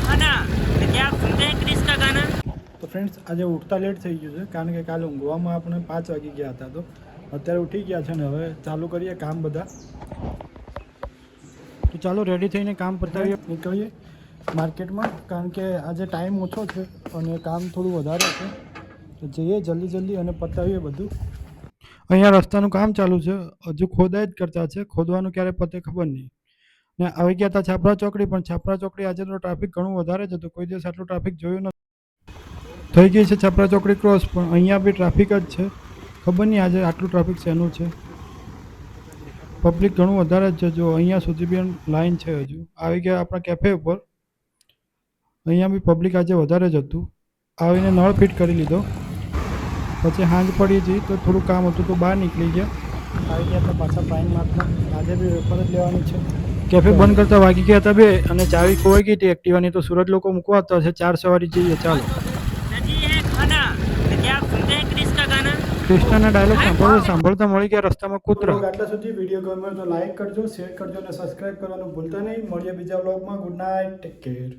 खाना। तो क्या आप सुनते हैं क्रिस का गाना? તો ફ્રેન્ડ્સ આજે ઉઠતા લેટ થઈ ગયું છે કારણ કે કાલે ઊંઘવામાં આપણે 5 વાગી ગયા હતા. તો અત્યારે ઉઠી ગયા છે ને હવે ચાલુ કરીએ કામ બધા. તો ચાલો રેડી થઈને કામ પતાવીએ, નીકળીએ માર્કેટમાં કારણ કે આજે ટાઈમ ઓછો છે અને કામ થોડું વધારે છે. તો જઈએ જલ્દી અને પતાવીએ બધું. અહીંયા રસ્તાનું કામ ચાલુ છે, હજુ ખોદાઈ જ કરતા છે. ખોદવાનું ક્યારે પતે ખબર નહીં. ને આવી ગયા હતા છાપરા ચોકડી, પણ છાપરા ચોકડી આજે તો ટ્રાફિક ઘણું વધારે જ હતું. કોઈ દિવસ આટલું ટ્રાફિક જોયું નથી. થઈ ગઈ છે છાપરા ચોકડી ક્રોસ, પણ અહીંયા બી ટ્રાફિક જ છે. ખબર નહીં આજે આટલું ટ્રાફિક શેનું છે. પબ્લિક ઘણું વધારે જ છે. જો અહીંયા સુધી બી લાઈન છે. હજુ આવી ગયા આપણા કેફે ઉપર. અહીંયા બી પબ્લિક આજે વધારે જ હતું. આવીને નળ ફિટ કરી લીધો, પછી હાંજ પડી હતી તો થોડું કામ હતું તો બહાર નીકળી ગયા. આવી ગયા હતા પાછા પ્રાઇમ માર્ટમાં. આજે બી વેપાર જ લેવાની છે. કેફે બંધ કરતા વાગી ગયા હતા 2 અને ચાવી ખોવાઈ ગઈ હતી એક્ટિવાની. તો સુરત લોકો મૂકવા હતા છે 4 સવારી જઈએ. ચાલો. नदी है खाना। तो क्या आप सुनते हैं क्रिस का गाना? કૃષ્ણના ડાયલોગ સાંભળતા મળી ગયા રસ્તામાં કૂતરો. આટલા સુધી વિડીયો ગમ્યો તો લાઈક કરજો, શેર કરજો અને સબસ્ક્રાઇબ કરવાનું ભૂલતા નહીં. મળીએ બીજા વ્લોગમાં. Good night, take care.